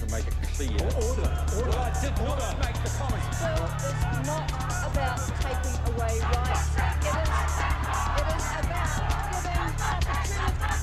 to make it clear. Order. I did not make the comment. Well, it's not about taking away rights. It is about giving opportunity.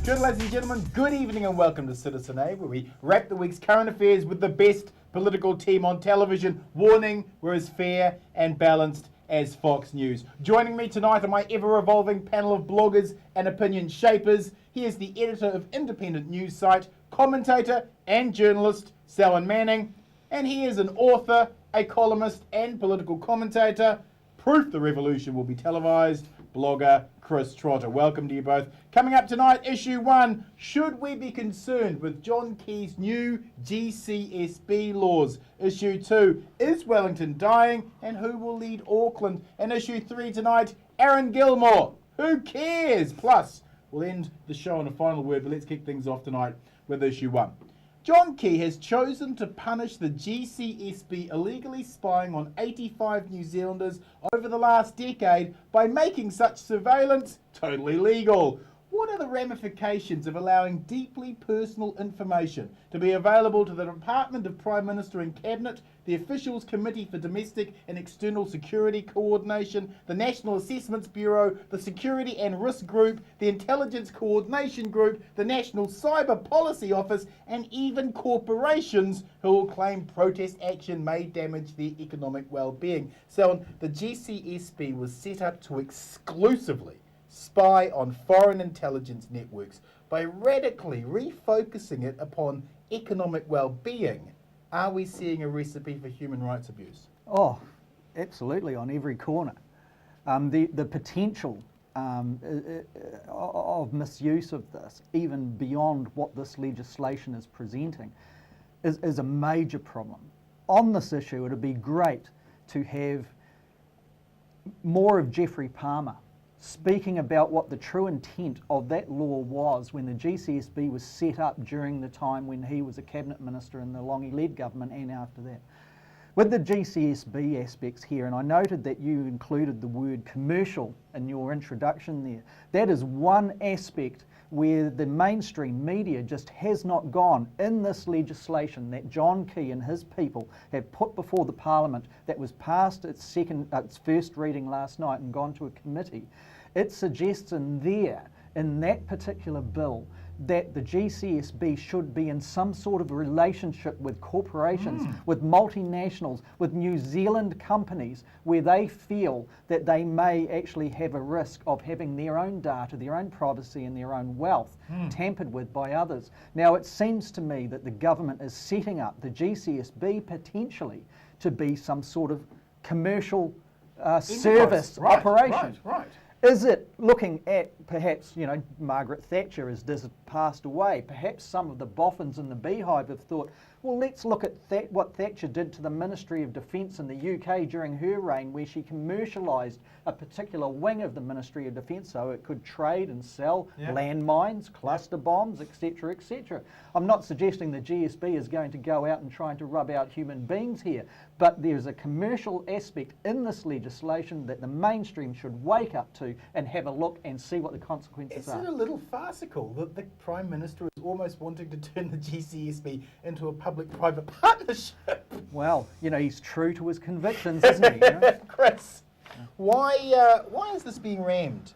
Good ladies and gentlemen, good evening and welcome to Citizen A, where we wrap the week's current affairs with the best political team on television. Warning, we're as fair and balanced as Fox News. Joining me tonight are my ever-evolving panel of bloggers and opinion shapers. He is the editor of independent news site, commentator and journalist, Selwyn Manning. And he is an author, a columnist and political commentator. Proof the revolution will be televised, blogger Chris Trotter. Welcome to you both. Coming up tonight, issue 1, should we be concerned with John Key's new GCSB laws? Issue 2, is Wellington dying and who will lead Auckland? And issue 3 tonight, Aaron Gilmore, who cares? Plus, we'll end the show on a final word, but let's kick things off tonight with issue 1. John Key has chosen to punish the GCSB illegally spying on 85 New Zealanders over the last decade by making such surveillance totally legal. What are the ramifications of allowing deeply personal information to be available to the Department of Prime Minister and Cabinet, the Officials Committee for Domestic and External Security Coordination, the National Assessments Bureau, the Security and Risk Group, the Intelligence Coordination Group, the National Cyber Policy Office, and even corporations who will claim protest action may damage their economic well-being? So the GCSB was set up to exclusively spy on foreign intelligence networks. By radically refocusing it upon economic well-being, are we seeing a recipe for human rights abuse? Oh, absolutely, on every corner. The potential of misuse of this, even beyond what this legislation is presenting, is a major problem. On this issue, it would be great to have more of Geoffrey Palmer speaking about what the true intent of that law was when the GCSB was set up during the time when he was a cabinet minister in the Longy-led government and after that. With the GCSB aspects here, and I noted that you included the word commercial in your introduction there, that is one aspect where the mainstream media just has not gone in this legislation that John Key and his people have put before the Parliament that was passed its first reading last night and gone to a committee. It suggests in that particular bill, that the GCSB should be in some sort of relationship with corporations, with multinationals, with New Zealand companies, where they feel that they may actually have a risk of having their own data, their own privacy and their own wealth tampered with by others. Now, it seems to me that the government is setting up the GCSB potentially to be some sort of commercial service operation. Right. Is it looking at perhaps, Margaret Thatcher has passed away, perhaps some of the boffins in the beehive have thought, well, let's look at what Thatcher did to the Ministry of Defence in the UK during her reign, where she commercialised a particular wing of the Ministry of Defence so it could trade and sell landmines, cluster bombs, etc., etc. I'm not suggesting the GSB is going to go out and trying to rub out human beings here, but there's a commercial aspect in this legislation that the mainstream should wake up to and have a look and see what the consequences are. Is it a little farcical that the Prime Minister is almost wanting to turn the GCSB into a public-private partnership? Well, he's true to his convictions, isn't he? Chris, why is this being rammed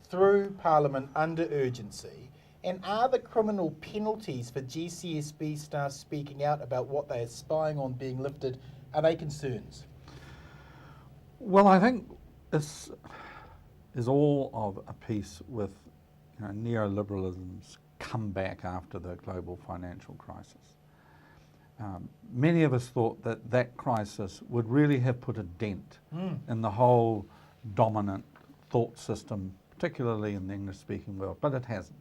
through Parliament under urgency? And are the criminal penalties for GCSB staff speaking out about what they are spying on being lifted? Are they concerns? Well, I think this is all of a piece with neoliberalism's comeback after the global financial crisis. Many of us thought that crisis would really have put a dent in the whole dominant thought system, particularly in the English-speaking world, but it hasn't.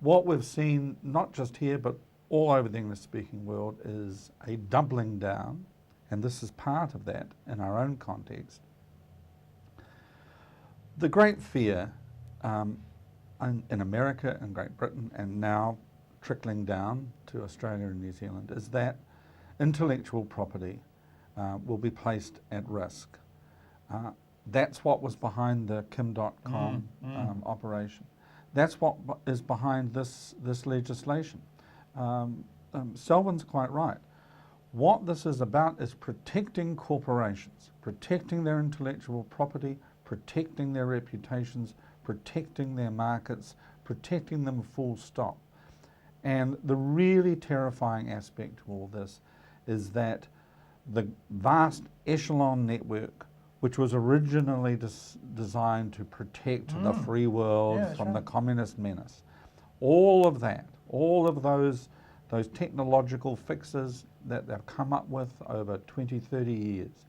What we've seen, not just here, but all over the English-speaking world, is a doubling down, and this is part of that in our own context. The great fear in America and Great Britain, and now trickling down to Australia and New Zealand, is that intellectual property will be placed at risk. That's what was behind the Kim.com operation. That's what is behind this legislation. Selwyn's quite right. What this is about is protecting corporations, protecting their intellectual property, protecting their reputations, protecting their markets, protecting them full stop. And the really terrifying aspect to all this is that the vast echelon network, which was originally designed to protect the free world from the communist menace, all of that, all of those technological fixes that they've come up with over 20, 30 years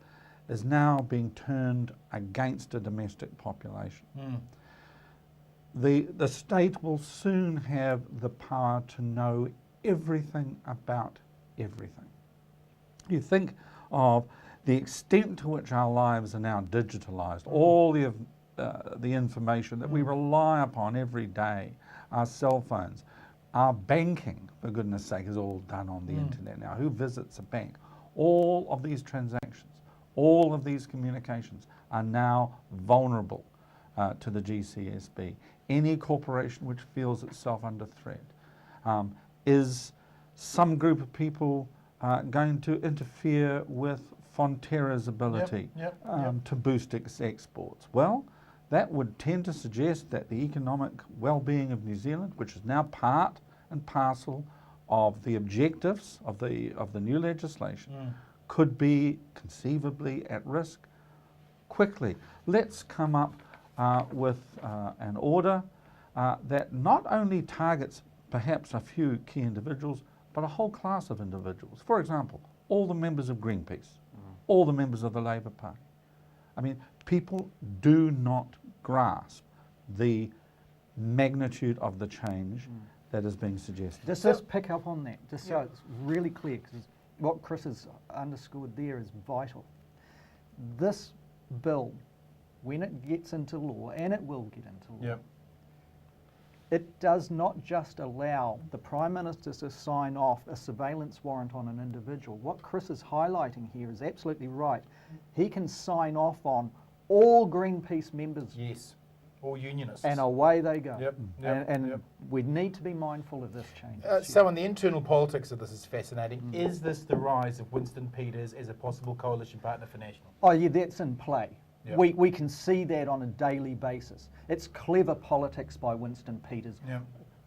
is now being turned against a domestic population. The state will soon have the power to know everything about everything. You think of the extent to which our lives are now digitalised, all the information that we rely upon every day, our cell phones, our banking, for goodness sake, is all done on the internet now. Who visits a bank? All of these transactions, all of these communications are now vulnerable to the GCSB. Any corporation which feels itself under threat. Is some group of people going to interfere with Fonterra's ability to boost its exports? Well, that would tend to suggest that the economic well-being of New Zealand, which is now part and parcel of the objectives of the new legislation, could be conceivably at risk quickly. Let's come up with an order that not only targets perhaps a few key individuals, but a whole class of individuals. For example, all the members of Greenpeace, all the members of the Labour Party. I mean, people do not grasp the magnitude of the change that is being suggested. Just pick up on that, just so it's really clear, because what Chris has underscored there is vital. This bill, when it gets into law, and it will get into law, it does not just allow the Prime Minister to sign off a surveillance warrant on an individual. What Chris is highlighting here is absolutely right. He can sign off on all Greenpeace members. Yes, all unionists. And away they go. And we need to be mindful of this change. So on the internal politics of this is fascinating. Is this the rise of Winston Peters as a possible coalition partner for National? Oh yeah, that's in play. Yep. We can see that on a daily basis. It's clever politics by Winston Peters.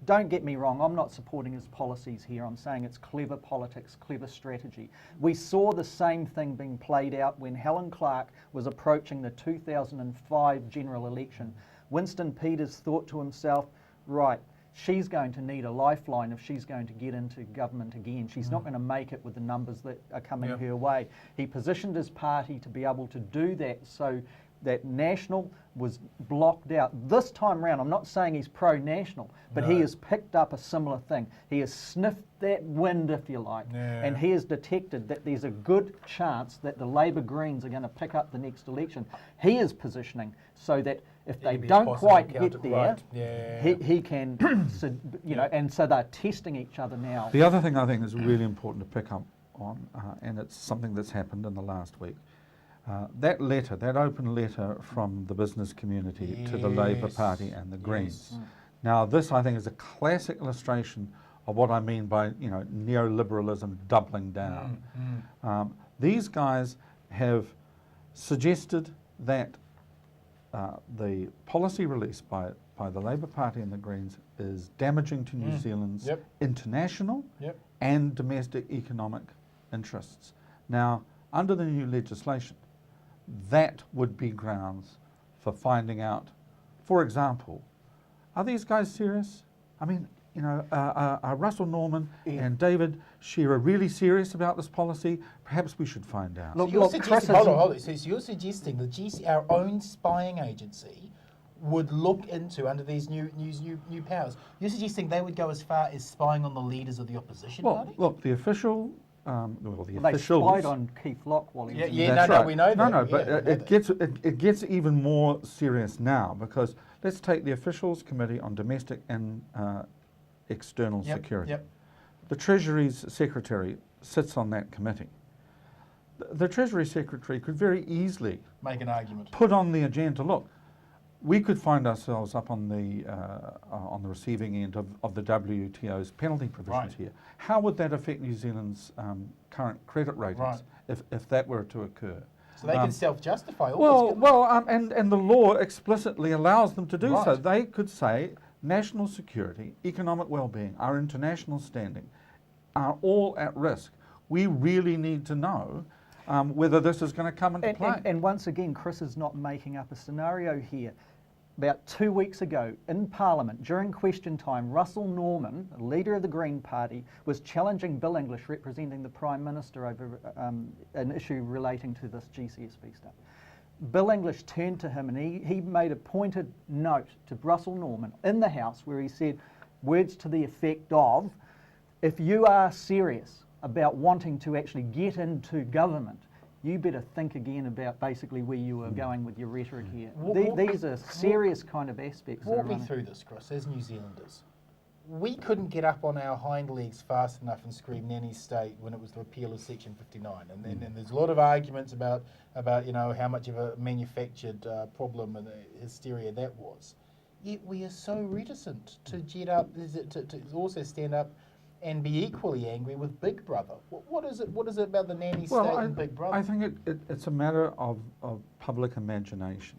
Don't get me wrong, I'm not supporting his policies here. I'm saying it's clever politics, clever strategy. We saw the same thing being played out when Helen Clark was approaching the 2005 general election. Winston Peters thought to himself, right, she's going to need a lifeline if she's going to get into government again. She's not going to make it with the numbers that are coming her way. He positioned his party to be able to do that so that National was blocked out. This time round, I'm not saying he's pro-national, but he has picked up a similar thing. He has sniffed that wind, if you like, and he has detected that there's a good chance that the Labour Greens are going to pick up the next election. He is positioning so that if they don't quite get there, he can, you know, and so they're testing each other now. The other thing I think is really important to pick up on, and it's something that's happened in the last week, that letter, that open letter from the business community to the Labour Party and the Greens. Now this, I think, is a classic illustration of what I mean by, you know, neoliberalism doubling down. These guys have suggested that the policy released by the Labour Party and the Greens is damaging to New Zealand's international and domestic economic interests. Now, under the new legislation, that would be grounds for finding out, for example, are these guys serious? I mean, you know, are Russell Norman and David Shearer really serious about this policy? Perhaps we should find out. Look, you're suggesting, hold on. So you're suggesting the our own spying agency would look into, under these new powers, you're suggesting they would go as far as spying on the leaders of the opposition party? Look, the official... they spied on Keith Locke while he was we know that. But it gets even more serious now, because let's take the Officials Committee on Domestic and External Security. The Treasury's Secretary sits on that committee. The Treasury Secretary could very easily make an argument, put on the agenda, look, we could find ourselves up on the receiving end of the WTO's penalty provisions here. How would that affect New Zealand's current credit ratings if that were to occur? So they can self-justify all this. And the law explicitly allows them to do so. Right. They could say national security, economic well-being, our international standing are all at risk. We really need to know whether this is going to come into play. And once again, Chris is not making up a scenario here. About 2 weeks ago in Parliament, during question time, Russell Norman, leader of the Green Party, was challenging Bill English, representing the Prime Minister, over an issue relating to this GCSB stuff. Bill English turned to him and he made a pointed note to Russell Norman in the House where he said words to the effect of, if you are serious about wanting to actually get into government, you better think again about basically where you are going with your rhetoric here. These are serious kind of aspects. Walk me through this, Chris, as New Zealanders. We couldn't get up on our hind legs fast enough and scream nanny state when it was the repeal of Section 59. And there's a lot of arguments about how much of a manufactured problem and hysteria that was. Yet we are so reticent to get up, to also stand up and be equally angry with Big Brother. What is it about the nanny state and Big Brother? I think it's a matter of public imagination.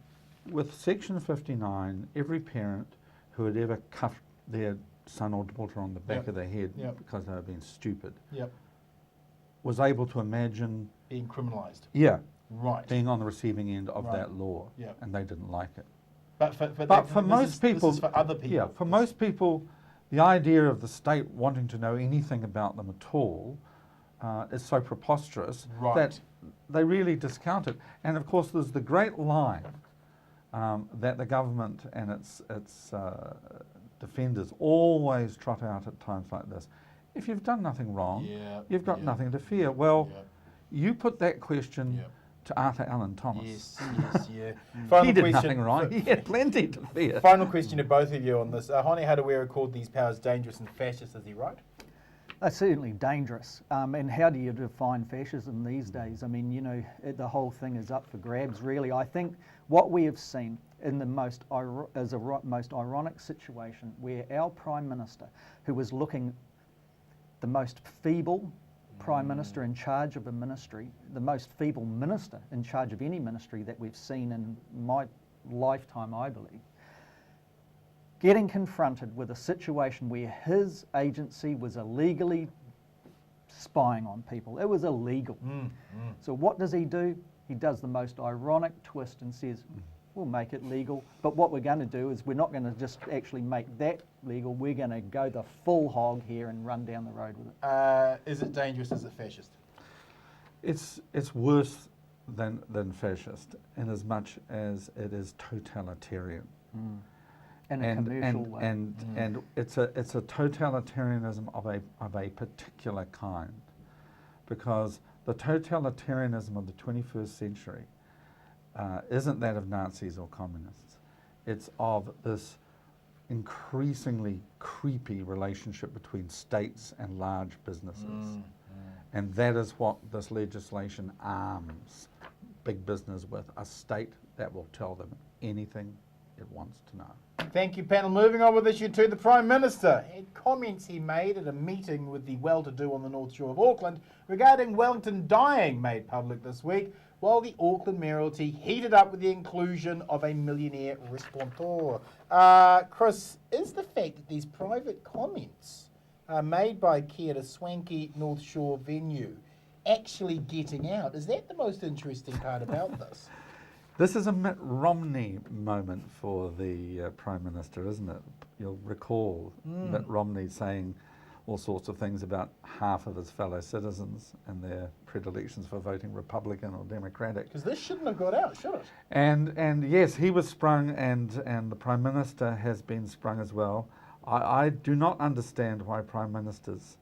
With Section 59, every parent who had ever cuffed their son or daughter on the back of the head because they were being stupid was able to imagine being criminalised. Yeah. Right. Being on the receiving end of that law. Yeah. And they didn't like it. But for most people, this is for other people. Yeah, for most people, the idea of the state wanting to know anything about them at all is so preposterous that they really discount it. And of course, there's the great line that the government and its defenders always trot out at times like this. If you've done nothing wrong, you've got nothing to fear. Well, you put that question to Arthur Allen Thomas. Final he did question, nothing wrong. He had plenty to fear. Final question to both of you on this. Hone Harawira called these powers dangerous and fascist. Is he right? They're certainly dangerous. And how do you define fascism these days? I mean, the whole thing is up for grabs, really. I think what we have seen in the most ironic situation where our Prime Minister, who was looking the most feeble Prime Minister in charge of a ministry, the most feeble minister in charge of any ministry that we've seen in my lifetime, I believe, getting confronted with a situation where his agency was illegally spying on people. It was illegal. So what does he do? He does the most ironic twist and says, we'll make it legal, but what we're going to do is we're not going to just actually make that legal, we're going to go the full hog here and run down the road with it. Is it dangerous? Is it fascist? It's worse than fascist in as much as it is totalitarian. In a commercial way. And it's a totalitarianism of a particular kind, because the totalitarianism of the 21st century isn't that of Nazis or communists. It's of this increasingly creepy relationship between states and large businesses. And that is what this legislation arms big business with, a state that will tell them anything it wants to know. Thank you, panel. Moving on with issue 2, the Prime Minister had comments he made at a meeting with the well-to-do on the North Shore of Auckland regarding Wellington dying, made public this week, while the Auckland Mayoralty heated up with the inclusion of a millionaire restaurateur. Chris, is the fact that these private comments are made by Kia at a swanky North Shore venue actually getting out? Is that the most interesting part about this? This is a Mitt Romney moment for the Prime Minister, isn't it? You'll recall Mitt Romney saying all sorts of things about half of his fellow citizens and their predilections for voting Republican or Democratic. Because this shouldn't have got out, should it? And yes, he was sprung, and the Prime Minister has been sprung as well. I do not understand why Prime Ministers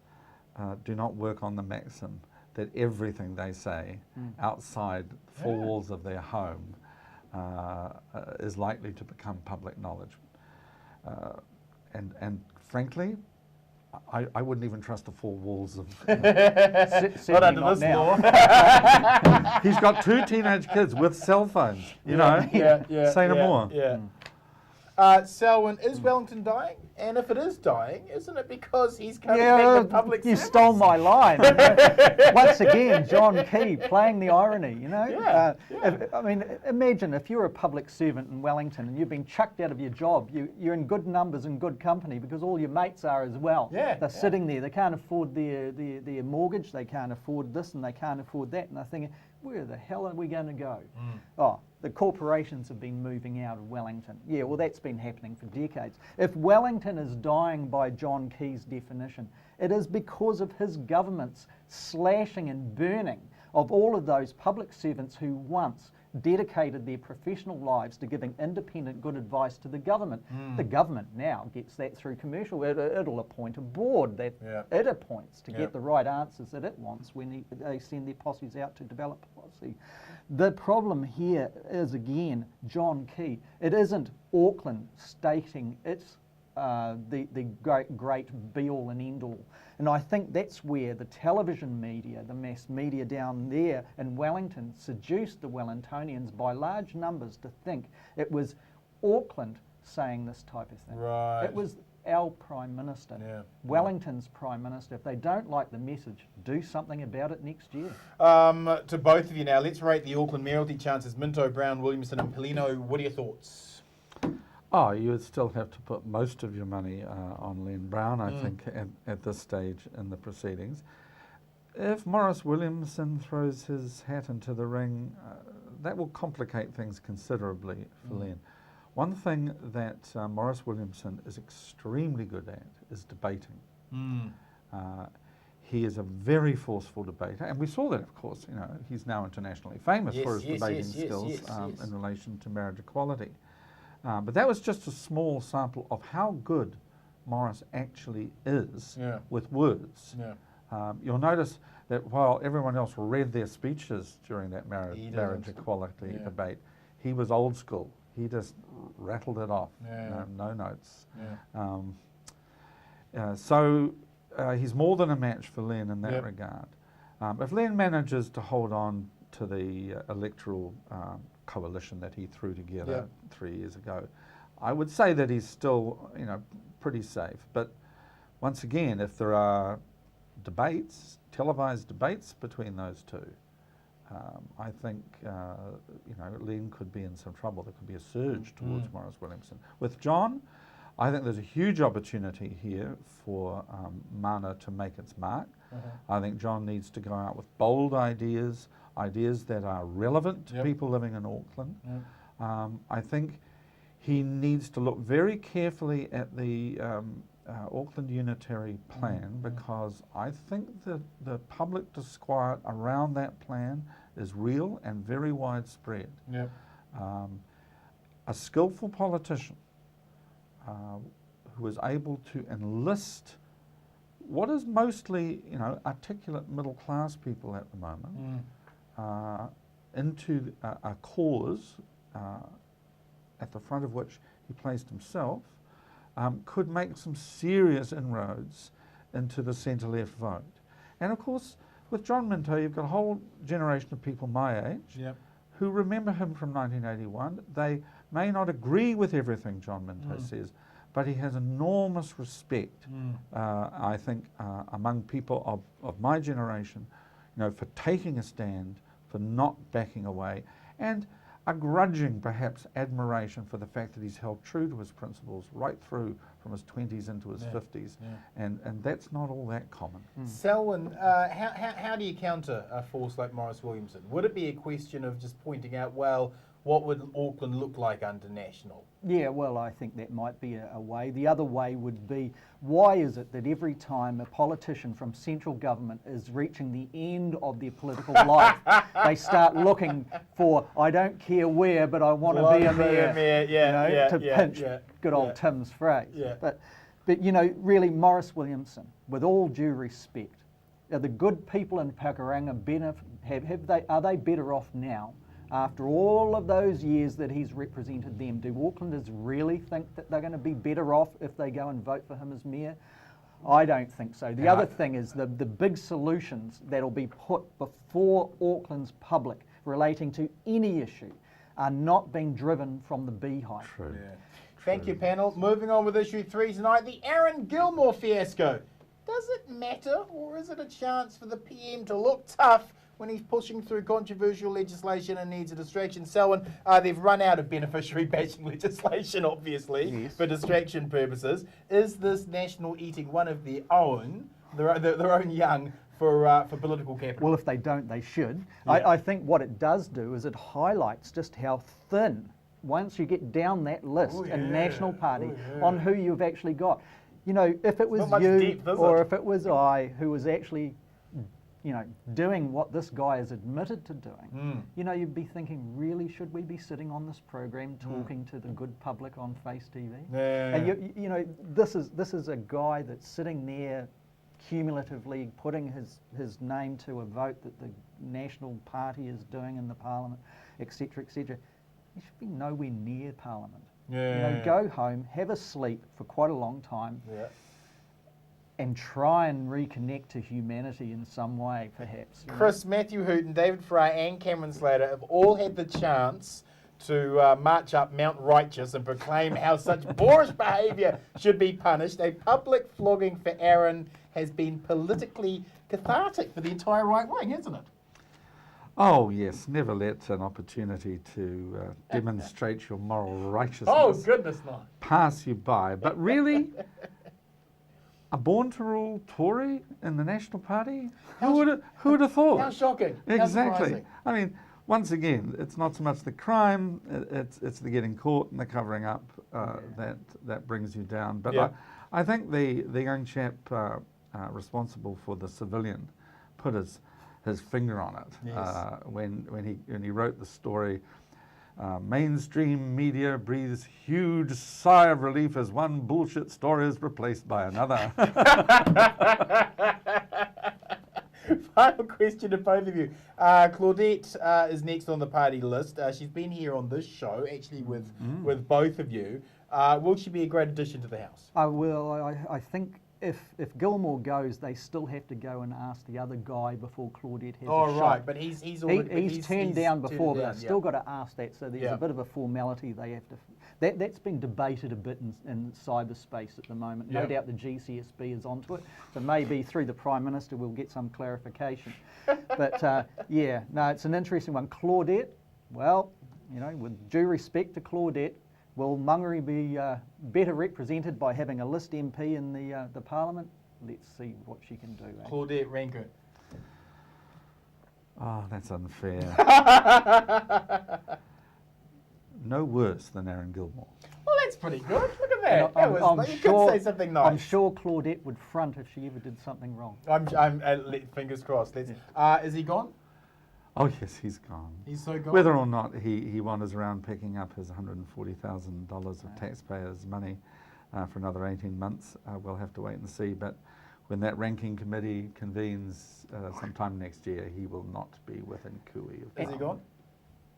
do not work on the maxim that everything they say outside the four walls of their home is likely to become public knowledge. And frankly, I wouldn't even trust the four walls of... Not under this law. He's got 2 teenage kids with cell phones, you know. Say no more. Selwyn, is Wellington dying? And if it is dying, isn't it because he's coming Yeah, back to public you service? stole my line. Once again, John Key playing the irony, you know? Yeah, I mean, imagine if you're a public servant in Wellington and you've been chucked out of your job, you're in good numbers and good company because all your mates are as well. Yeah, They're sitting there, they can't afford their mortgage, they can't afford this and they can't afford that, and they're thinking, where the hell are we going to go? Oh, the corporations have been moving out of Wellington. Yeah, well, that's been happening for decades. If Wellington is dying by John Key's definition, it is because of his government's slashing and burning of all of those public servants who once dedicated their professional lives to giving independent good advice to the government. The government now gets that through commercial. It'll appoint a board that it appoints to get the right answers that it wants when they send their posses out to develop policy. The problem here is, again, John Key. It isn't Auckland stating its the great be-all and end-all. And I think that's where the television media, the mass media down there in Wellington, seduced the Wellingtonians by large numbers to think it was Auckland saying this type of thing. Right. It was our Prime Minister, Wellington's Prime Minister. If they don't like the message, do something about it next year. To both of you now, let's rate the Auckland mayoralty chances. Minto, Brown, Williamson and Polino, what are your thoughts? Oh, you would still have to put most of your money on Len Brown, I think, at this stage in the proceedings. If Maurice Williamson throws his hat into the ring, that will complicate things considerably for Len. One thing that Maurice Williamson is extremely good at is debating. He is a very forceful debater, and we saw that, of course. You know, he's now internationally famous for his debating skills in relation to marriage equality. But that was just a small sample of how good Maurice actually is with words. You'll notice that while everyone else read their speeches during that marriage equality debate, he was old school. He just rattled it off, no notes. So he's more than a match for Len in that regard. If Len manages to hold on to the electoral coalition that he threw together 3 years ago, I would say that he's still, pretty safe. But once again, if there are debates, televised debates between those two, I think Len could be in some trouble. There could be a surge towards Maurice Williamson. With John, I think there's a huge opportunity here for Mana to make its mark. I think John needs to go out with bold ideas that are relevant to people living in Auckland. I think he needs to look very carefully at the Auckland Unitary Plan, because I think that the public disquiet around that plan is real and very widespread. A skillful politician who is able to enlist what is mostly, articulate middle-class people at the moment into a cause at the front of which he placed himself, could make some serious inroads into the centre-left vote. And of course, with John Minto, you've got a whole generation of people my age who remember him from 1981. They may not agree with everything John Minto says, but he has enormous respect, I think, among people of my generation, for taking a stand, for not backing away, and a grudging, perhaps, admiration for the fact that he's held true to his principles right through from his 20s into his 50s, and that's not all that common. Selwyn, how do you counter a force like Maurice Williamson? Would it be a question of just pointing out, well, what would Auckland look like under National? Yeah, well, I think that might be a way. The other way would be, why is it that every time a politician from central government is reaching the end of their political life, they start looking for, I don't care where, but I want to be a mayor, to pinch good old Tim's phrase. But really, Maurice Williamson, with all due respect, are the good people in Pakuranga are they better off now? After all of those years that he's represented them, do Aucklanders really think that they're going to be better off if they go and vote for him as mayor? I don't think so. The other thing is the big solutions that'll be put before Auckland's public relating to any issue are not being driven from the beehive. Thank you, panel. Moving on with issue 3 tonight, the Aaron Gilmore fiasco. Does it matter, or is it a chance for the PM to look tough when he's pushing through controversial legislation and needs a distraction? Selwyn, they've run out of beneficiary bashing legislation, obviously, Yes. for distraction purposes. Is this national eating one of their own young for political capital? Well, if they don't, they should. Yeah. I think what it does do is it highlights just how thin, once you get down that list in National Party, on who you've actually got. You know, if it was Not much you depth, is or it? if it was I who was actually, you know, doing what this guy is admitted to doing, you know, you'd be thinking, really, should we be sitting on this program talking to the good public on Face TV? Yeah. And you know, this is a guy that's sitting there cumulatively putting his name to a vote that the National Party is doing in the Parliament, etc., etc. He should be nowhere near Parliament. Yeah. You know, go home, have a sleep for quite a long time, Yeah. and try and reconnect to humanity in some way, perhaps. you know. Chris, Matthew Hooton, David Fry and Cameron Slater have all had the chance to march up Mount Righteous and proclaim how such boorish behaviour should be punished. A public flogging for Aaron has been politically cathartic for the entire right wing, hasn't it? Oh yes, never let an opportunity to demonstrate your moral righteousness Oh, goodness no. pass you by. But really, a born-to-rule Tory in the National Party? Who would have thought? How shocking. How Exactly. surprising. I mean, once again, it's not so much the crime; it's the getting caught and the covering up that brings you down. But Yeah. I think the young chap responsible for the civilian put his finger on it Yes. when he wrote the story. Mainstream media breathes huge sigh of relief as one bullshit story is replaced by another. Final question to both of you. Claudette is next on the party list. She's been here on this show, actually, with both of you. Will she be a great addition to the House? I will. I think if Gilmore goes, they still have to go and ask the other guy before Claudette has Oh, a shot. right, but he's already... He's turned down turned before, it but down, I've still got to ask that. So there's Yeah. a bit of a formality they have to. That's been debated a bit in cyberspace at the moment. No Yeah. doubt the GCSB is onto it. So maybe through the Prime Minister we'll get some clarification. But yeah, no, it's an interesting one. Claudette, well, you know, with due respect to Claudette, will Mangere be better represented by having a list MP in the Parliament? Let's see what she can do. Eh? Claudette Rankin. Oh, that's unfair. No worse than Aaron Gilmore. Well, that's pretty good. Look at that. And You could say something nice. I'm sure Claudette would front if she ever did something wrong. Fingers crossed. Let's, is he gone? Oh yes, he's gone. He's so gone? Whether or not he wanders around picking up his $140,000 of taxpayers' money for another 18 months, we'll have to wait and see. But when that ranking committee convenes sometime next year, he will not be within cooey of Is he gone?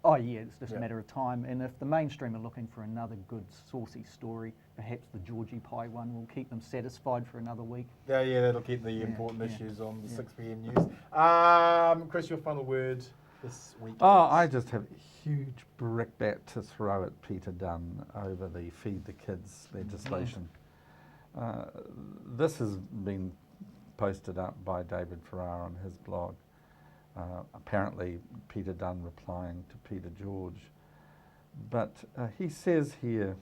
Oh yeah, it's just Yeah. a matter of time. And if the mainstream are looking for another good saucy story, perhaps the Georgie Pie one will keep them satisfied for another week. Yeah, that'll keep the important yeah, issues on the yeah. 6 p.m. news. Chris, your final word this week. Oh, I just have a huge brickbat to throw at Peter Dunn over the Feed the Kids legislation. This has been posted up by David Farrar on his blog. Apparently Peter Dunn replying to Peter George. But he says here,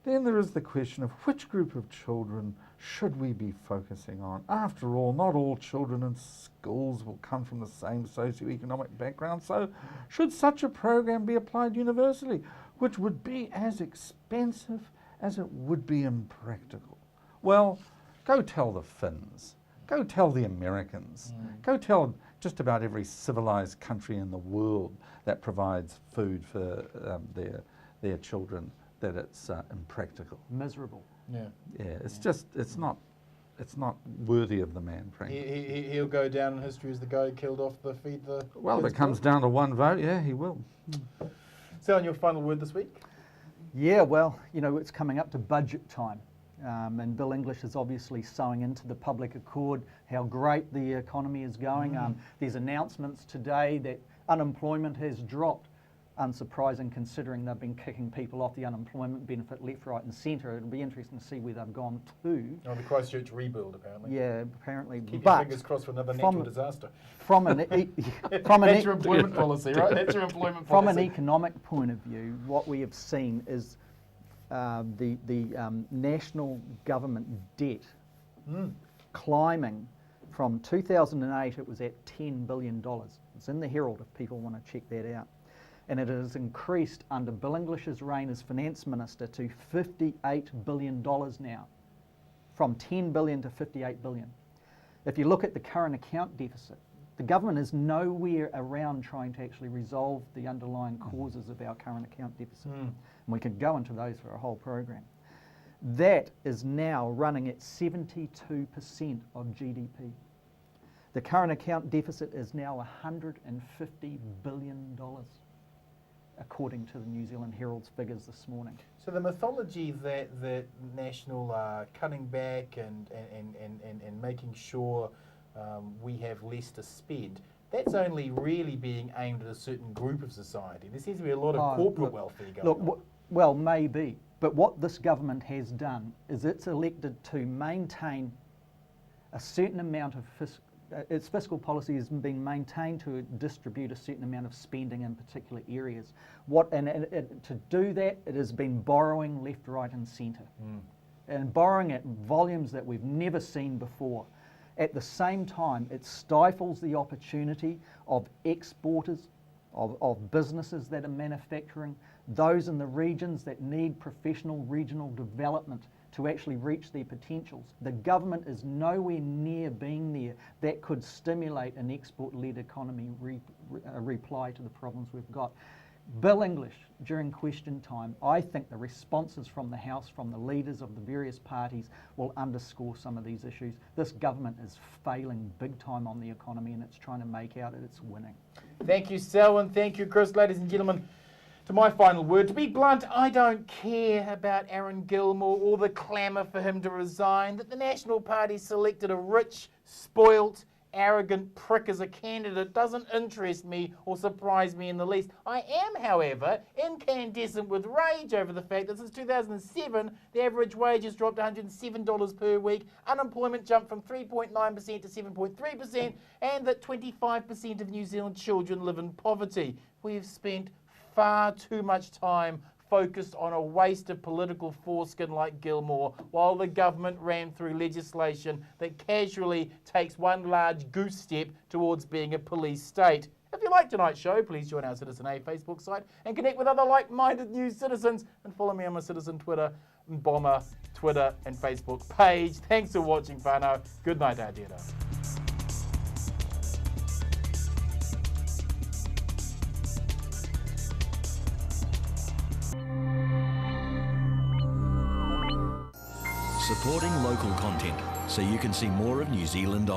then there is the question of which group of children should we be focusing on? After all, not all children in schools will come from the same socioeconomic background, so should such a program be applied universally, which would be as expensive as it would be impractical? Well, go tell the Finns, go tell the Americans, go tell just about every civilized country in the world that provides food for their children that it's impractical. Miserable. Yeah. Yeah, it's not worthy of the man, frankly. He'll go down in history as the guy who killed off the Feed the Well, if Kids it comes bill. down to one vote, yeah, he will. So, on your final word this week? Yeah, well, you know, it's coming up to budget time. And Bill English is obviously sowing into the public accord how great the economy is going. There's announcements today that unemployment has dropped unsurprising considering they've been kicking people off the unemployment benefit left, right and centre. It'll be interesting to see where they've gone to. Oh, the Christchurch rebuild, apparently. Yeah, apparently. Keep your But fingers crossed for another from- natural disaster. from an That's your employment policy, right? That's your employment From policy. an economic point of view, what we have seen is the national government debt climbing. From 2008, it was at $10 billion. It's in the Herald if people want to check that out. And it has increased under Bill English's reign as finance minister to $58 billion now, from $10 billion to $58 billion. If you look at the current account deficit, the government is nowhere around trying to actually resolve the underlying causes of our current account deficit. And we could go into those for a whole program. That is now running at 72% of GDP. The current account deficit is now $150 billion, according to the New Zealand Herald's figures this morning. So the mythology that National are cutting back and making sure we have less to spend, that's only really being aimed at a certain group of society. There seems to be a lot of corporate welfare going on. Well, maybe. But what this government has done is it's elected to maintain a certain amount of its fiscal policy has been maintained to distribute a certain amount of spending in particular areas. To do that, it has been borrowing left, right and centre. And borrowing at volumes that we've never seen before. At the same time, it stifles the opportunity of exporters, of businesses that are manufacturing, those in the regions that need professional regional development to actually reach their potentials. The government is nowhere near being there that could stimulate an export-led economy reply to the problems we've got. Bill English, during question time, I think the responses from the House, from the leaders of the various parties, will underscore some of these issues. This government is failing big time on the economy and it's trying to make out that it's winning. Thank you, Selwyn. Thank you, Chris. Ladies and gentlemen, to my final word, to be blunt, I don't care about Aaron Gilmore or the clamour for him to resign. That the National Party selected a rich, spoilt, arrogant prick as a candidate doesn't interest me or surprise me in the least. I am, however, incandescent with rage over the fact that since 2007, the average wage has dropped $107 per week, unemployment jumped from 3.9% to 7.3%, and that 25% of New Zealand children live in poverty. We have spent far too much time focused on a waste of political foreskin like Gilmore, while the government ran through legislation that casually takes one large goose step towards being a police state. If you like tonight's show, please join our Citizen A Facebook site and connect with other like-minded news citizens, and follow me on my Citizen Twitter, Bomber, Twitter and Facebook page. Thanks for watching, whānau. Good night, Aotearoa. Supporting local content so you can see more of New Zealand on